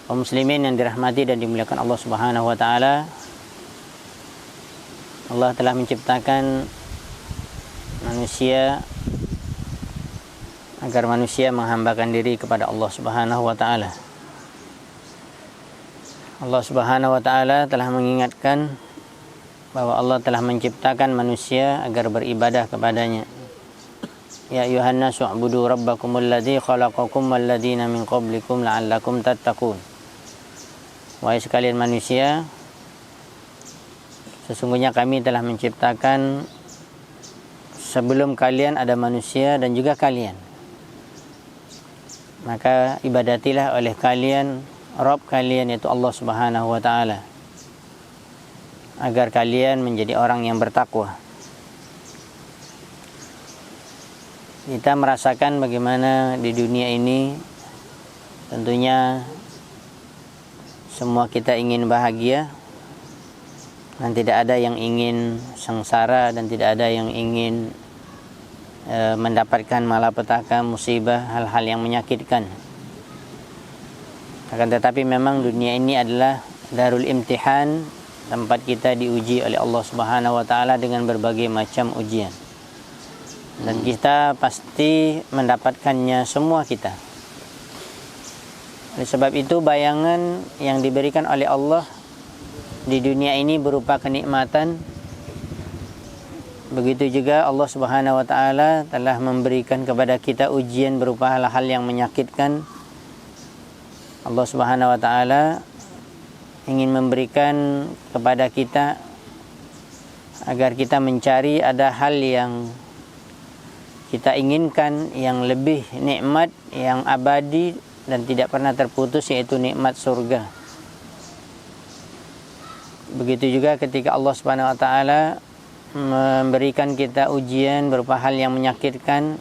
Kaum muslimin yang dirahmati dan dimuliakan Allah Subhanahu wa taala. Allah telah menciptakan manusia agar manusia menghambakan diri kepada Allah Subhanahu wa taala. Allah Subhanahu wa taala telah mengingatkan bahwa Allah telah menciptakan manusia agar beribadah kepadanya. Ya ayuhan nasu u'budu rabbakumul ladzi khalaqakum wal ladzina min qablikum la'allakum tattaqun. Wahai sekalian manusia, sesungguhnya kami telah menciptakan sebelum kalian ada manusia dan juga kalian. Maka ibadatilah oleh kalian Rabb kalian, yaitu Allah Subhanahu wa taala, agar kalian menjadi orang yang bertakwa. Kita merasakan bagaimana di dunia ini tentunya semua kita ingin bahagia dan tidak ada yang ingin sengsara dan tidak ada yang ingin mendapatkan malapetaka, musibah, hal-hal yang menyakitkan. Akan tetapi memang dunia ini adalah darul imtihan, tempat kita diuji oleh Allah Subhanahu wa taala dengan berbagai macam ujian. Dan kita pasti mendapatkannya semua kita. Oleh sebab itu bayangan yang diberikan oleh Allah di dunia ini berupa kenikmatan. Begitu juga Allah Subhanahu wa taala telah memberikan kepada kita ujian berupa hal-hal yang menyakitkan. Allah Subhanahu wa taala ingin memberikan kepada kita agar kita mencari ada hal yang kita inginkan yang lebih nikmat, yang abadi dan tidak pernah terputus, yaitu nikmat surga. Begitu juga ketika Allah Subhanahu wa taala memberikan kita ujian berupa hal yang menyakitkan,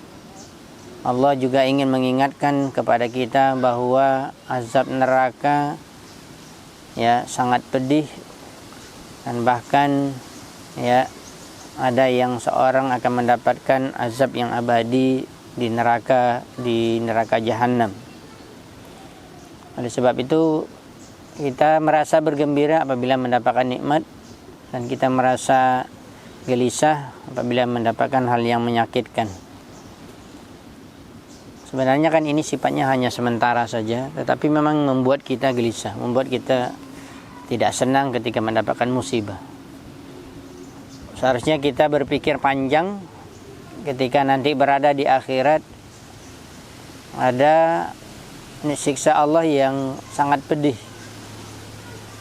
Allah juga ingin mengingatkan kepada kita bahwa azab neraka ya sangat pedih, dan bahkan ya ada yang seorang akan mendapatkan azab yang abadi di neraka jahanam. Oleh sebab itu kita merasa bergembira apabila mendapatkan nikmat, dan kita merasa gelisah apabila mendapatkan hal yang menyakitkan. Sebenarnya kan ini sifatnya hanya sementara saja, tetapi memang membuat kita gelisah, membuat kita tidak senang ketika mendapatkan musibah. Seharusnya kita berpikir panjang ketika nanti berada di akhirat. Ada siksa Allah yang sangat pedih.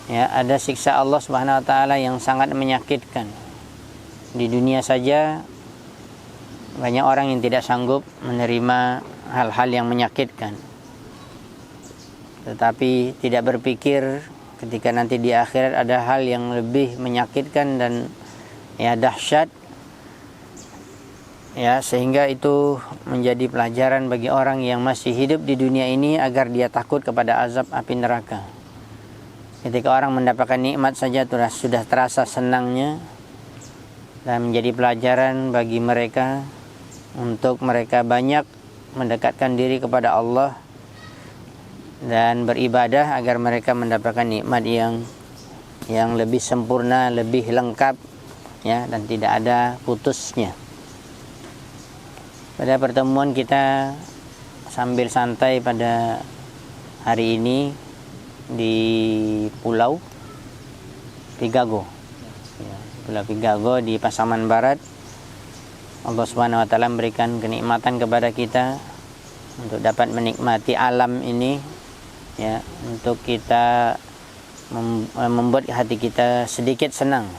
Ya, ada siksa Allah Subhanahu wa taala yang sangat menyakitkan. Di dunia saja banyak orang yang tidak sanggup menerima hal-hal yang menyakitkan. Tetapi tidak berpikir ketika nanti di akhirat ada hal yang lebih menyakitkan dan ya dahsyat. Ya, sehingga itu menjadi pelajaran bagi orang yang masih hidup di dunia ini agar dia takut kepada azab api neraka. Ketika orang mendapatkan nikmat saja sudah terasa senangnya, dan menjadi pelajaran bagi mereka untuk mereka banyak mendekatkan diri kepada Allah dan beribadah agar mereka mendapatkan nikmat yang lebih sempurna, lebih lengkap, ya, dan tidak ada putusnya. Pada pertemuan kita sambil santai pada hari ini di Pulau Pigago, Pulau Pigago di Pasaman Barat, Allah Subhanahu wa taala memberikan kenikmatan kepada kita untuk dapat menikmati alam ini, ya, untuk kita membuat hati kita sedikit senang.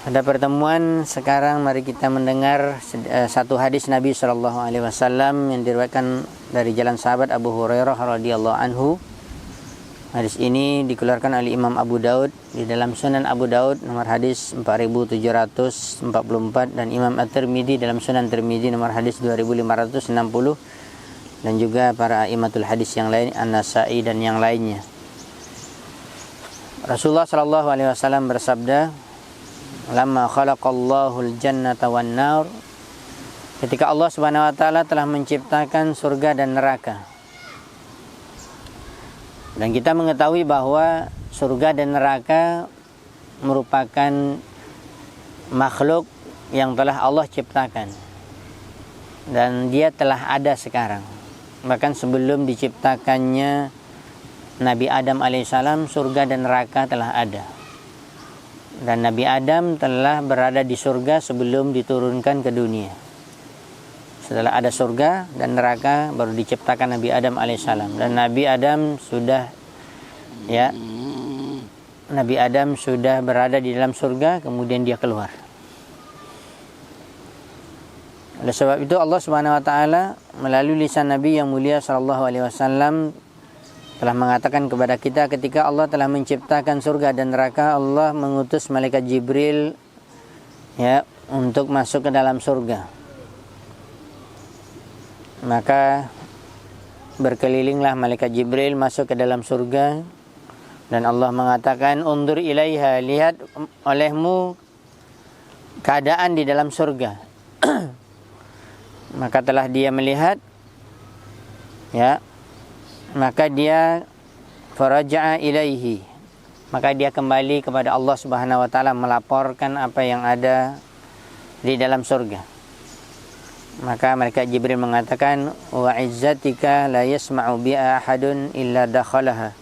Pada pertemuan sekarang mari kita mendengar satu hadis Nabi SAW yang diriwayatkan dari jalan sahabat Abu Hurairah radhiyallahu anhu. Hadis ini dikeluarkan oleh Imam Abu Daud di dalam Sunan Abu Daud nomor hadis 4744 dan Imam At-Tirmidzi dalam Sunan Tirmidzi nomor hadis 2560, dan juga para a'immatul hadis yang lain, An-Nasa'i dan yang lainnya. Rasulullah SAW bersabda, "Lamma khalaqallahu al-jannata wan nar." Ketika Allah Subhanahu wa taala telah menciptakan surga dan neraka. Dan kita mengetahui bahwa surga dan neraka merupakan makhluk yang telah Allah ciptakan. Dan dia telah ada sekarang. Bahkan sebelum diciptakannya Nabi Adam alaihissalam, surga dan neraka telah ada. Dan Nabi Adam telah berada di surga sebelum diturunkan ke dunia. Setelah ada surga dan neraka baru diciptakan Nabi Adam alaihissalam. Dan Nabi Adam sudah berada di dalam surga, kemudian dia keluar. Oleh sebab itu Allah Subhanahu wa taala melalui lisan Nabi yang mulia sallallahu alaihi wasallam telah mengatakan kepada kita, ketika Allah telah menciptakan surga dan neraka, Allah mengutus malaikat Jibril untuk masuk ke dalam surga. Maka berkelilinglah malaikat Jibril masuk ke dalam surga, dan Allah mengatakan, undur ilaiha, lihat olehmu keadaan di dalam surga. Maka telah dia melihat, maka dia faraja'a ilaihi, maka dia kembali kepada Allah Subhanahu wa taala melaporkan apa yang ada di dalam surga. Maka malaikat Jibril mengatakan, wa izzatika la yasma'u biha ahadun illa dakhalaha.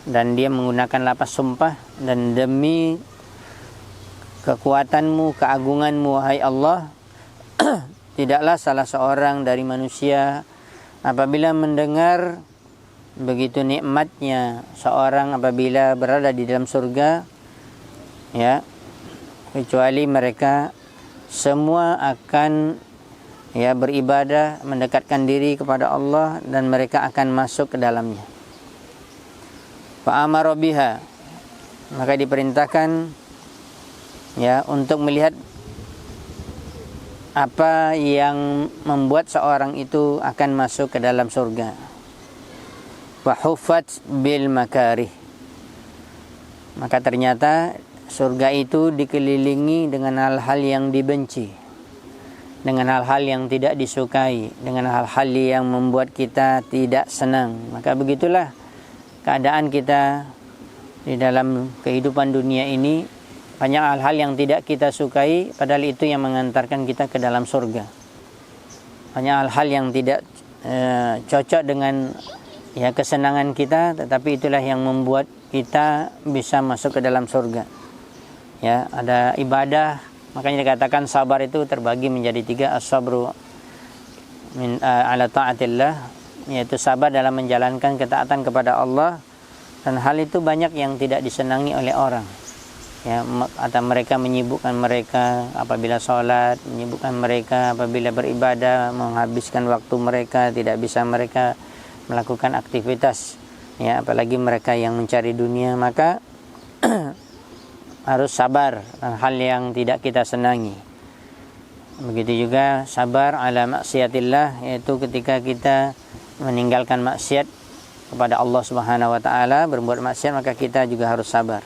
Dan dia menggunakan lapas sumpah, dan demi kekuatanmu, keagunganmu wahai Allah, tidaklah salah seorang dari manusia apabila mendengar begitu nikmatnya seorang apabila berada di dalam surga, kecuali mereka semua akan beribadah, mendekatkan diri kepada Allah, dan mereka akan masuk ke dalamnya. Fa amara biha, maka diperintahkan untuk melihat apa yang membuat seorang itu akan masuk ke dalam surga. Wa huffat bil makarih, maka ternyata surga itu dikelilingi dengan hal-hal yang dibenci, dengan hal-hal yang tidak disukai, dengan hal-hal yang membuat kita tidak senang. Maka begitulah keadaan kita di dalam kehidupan dunia ini. Banyak hal-hal yang tidak kita sukai, padahal itu yang mengantarkan kita ke dalam surga. Banyak hal-hal yang tidak cocok dengan kesenangan kita, tetapi itulah yang membuat kita bisa masuk ke dalam surga. Ada ibadah, makanya dikatakan sabar itu terbagi menjadi 3, as-sabru ala ta'atillah, yaitu sabar dalam menjalankan ketaatan kepada Allah, dan hal itu banyak yang tidak disenangi oleh orang. Atau mereka menyibukkan mereka apabila sholat, menyibukkan mereka apabila beribadah, menghabiskan waktu mereka, tidak bisa mereka melakukan aktivitas, apalagi mereka yang mencari dunia. Maka harus sabar hal yang tidak kita senangi. Begitu juga sabar ala maksiatillah, yaitu ketika kita meninggalkan maksiat kepada Allah Subhanahu wa taala, berbuat maksiat, maka kita juga harus sabar.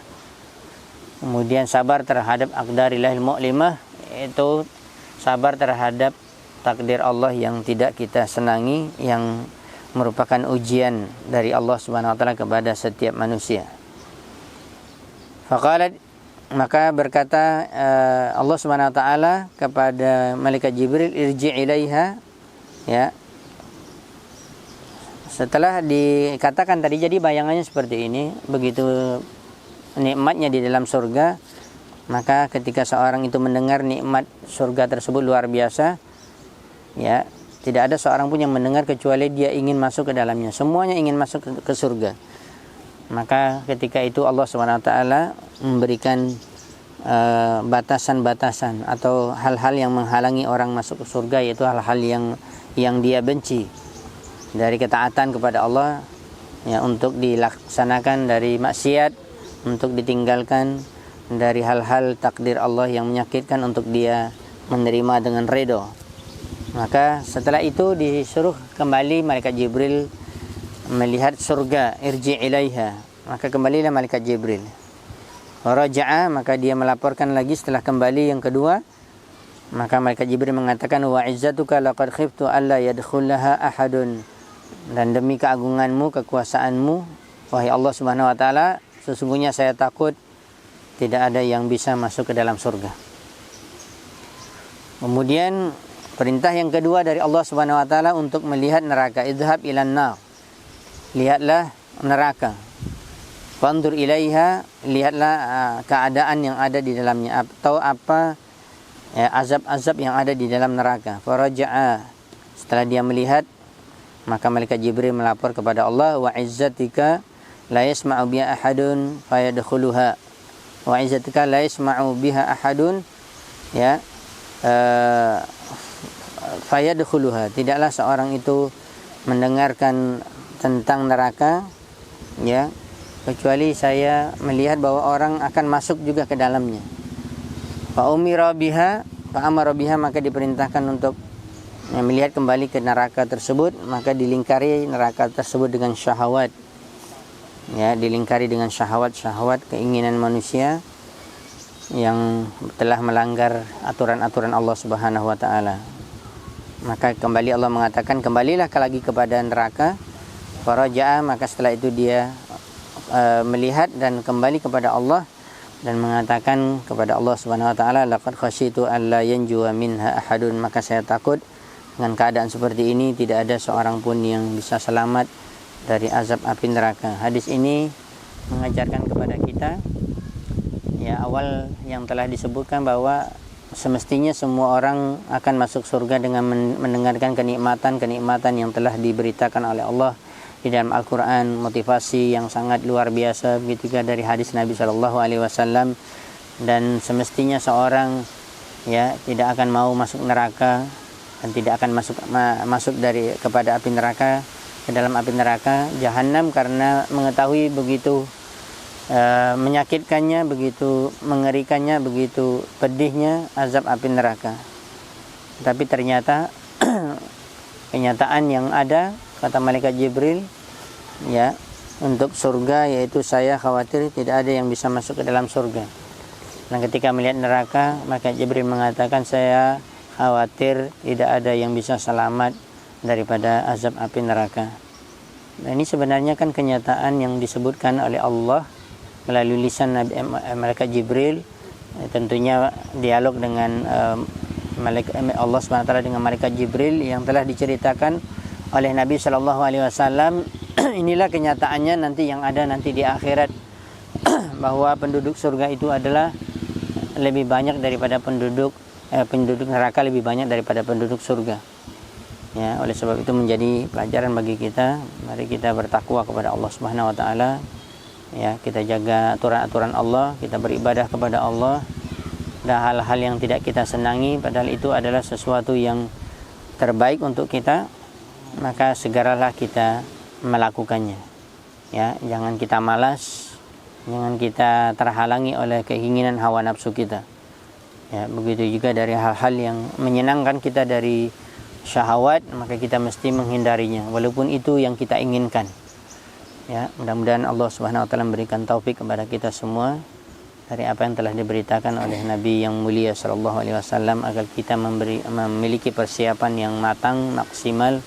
Kemudian sabar terhadap aqdarillahil mu'limah, yaitu sabar terhadap takdir Allah yang tidak kita senangi, yang merupakan ujian dari Allah Subhanahu wa taala kepada setiap manusia. Faqalat, maka berkata Allah Subhanahu wa taala kepada malaikat Jibril, irji ilaiha, setelah dikatakan tadi, jadi bayangannya seperti ini, begitu nikmatnya di dalam surga, maka ketika seorang itu mendengar nikmat surga tersebut luar biasa, tidak ada seorang pun yang mendengar kecuali dia ingin masuk ke dalamnya. Semuanya ingin masuk ke surga. Maka ketika itu Allah SWT memberikan batasan-batasan atau hal-hal yang menghalangi orang masuk ke surga, yaitu hal-hal yang dia benci dari ketaatan kepada Allah, untuk dilaksanakan dari maksiat, untuk ditinggalkan dari hal-hal takdir Allah yang menyakitkan, untuk dia menerima dengan redha. Maka setelah itu disuruh kembali malaikat Jibril melihat surga, irji ilaiha, maka kembalilah malaikat Jibril. Raja'a, maka dia melaporkan lagi setelah kembali yang kedua. Maka malaikat Jibril mengatakan, wa izzatuka laqad khiftu alla yadkhulaha ahadun dan demi keagunganmu, kekuasaanmu, wahai Allah Subhanahu wa taala, sesungguhnya saya takut tidak ada yang bisa masuk ke dalam surga. Kemudian perintah yang kedua dari Allah Subhanahu wa taala untuk melihat neraka, idhab ilan nar. Lihatlah neraka. Fanzur ilaiha, lihatlah keadaan yang ada di dalamnya atau apa azab-azab yang ada di dalam neraka. Faraja'a, setelah dia melihat, maka malaikat Jibril melapor kepada Allah, wa izzatika la yasma'u biha ahadun fayadkhuluha. Wa izzatika la yasma'u biha ahadun fayadkhuluha. Tidaklah seorang itu mendengarkan tentang neraka kecuali saya melihat bahwa orang akan masuk juga ke dalamnya. Fa umira biha, fa amara biha, maka diperintahkan untuk melihat kembali ke neraka tersebut, maka dilingkari neraka tersebut dengan syahwat. Dilingkari dengan syahwat-syahwat keinginan manusia yang telah melanggar aturan-aturan Allah Subhanahu wa taala. Maka kembali Allah mengatakan, kembalilah lagi kepada neraka. Faraja'a, maka setelah itu dia melihat dan kembali kepada Allah dan mengatakan kepada Allah Subhanahu wa taala, laqad khasyitu alla yanjuwa minha ahadun, maka saya takut dengan keadaan seperti ini tidak ada seorang pun yang bisa selamat dari azab api neraka. Hadis ini mengajarkan kepada kita awal yang telah disebutkan bahwa semestinya semua orang akan masuk surga dengan mendengarkan kenikmatan yang telah diberitakan oleh Allah di dalam Al-Quran, motivasi yang sangat luar biasa, begitu juga dari hadis Nabi SAW. Dan semestinya seorang tidak akan mau masuk neraka dan tidak akan masuk kepada api neraka, ke dalam api neraka Jahannam, karena mengetahui begitu menyakitkannya, begitu mengerikannya, begitu pedihnya azab api neraka. Tapi ternyata kenyataan yang ada, kata malaikat Jibril, untuk surga, yaitu saya khawatir tidak ada yang bisa masuk ke dalam surga. Dan ketika melihat neraka, maka Jibril mengatakan, saya khawatir tidak ada yang bisa selamat daripada azab api neraka. Nah, ini sebenarnya kan kenyataan yang disebutkan oleh Allah melalui lisan malaikat Jibril. Tentunya dialog dengan Allah SWT dengan malaikat Jibril yang telah diceritakan oleh Nabi SAW. Inilah kenyataannya nanti yang ada nanti di akhirat, bahwa penduduk surga itu adalah lebih banyak daripada penduduk neraka lebih banyak daripada penduduk surga. Oleh sebab itu menjadi pelajaran bagi kita, mari kita bertakwa kepada Allah Subhanahu wa taala. Kita jaga aturan-aturan Allah, kita beribadah kepada Allah. Dan hal-hal yang tidak kita senangi padahal itu adalah sesuatu yang terbaik untuk kita, maka segeralah kita melakukannya. Jangan kita malas, jangan kita terhalangi oleh keinginan hawa nafsu kita. Begitu juga dari hal-hal yang menyenangkan kita dari syahwat, maka kita mesti menghindarinya walaupun itu yang kita inginkan. Mudah-mudahan Allah Subhanahu wa taala memberikan taufik kepada kita semua dari apa yang telah diberitakan oleh Nabi yang mulia sallallahu alaihi wasallam, agar kita memiliki persiapan yang matang, maksimal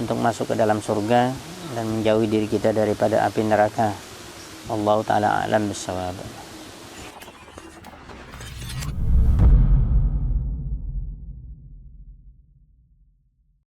untuk masuk ke dalam surga dan menjauhi diri kita daripada api neraka. Wallahu taala a'lam bissawab.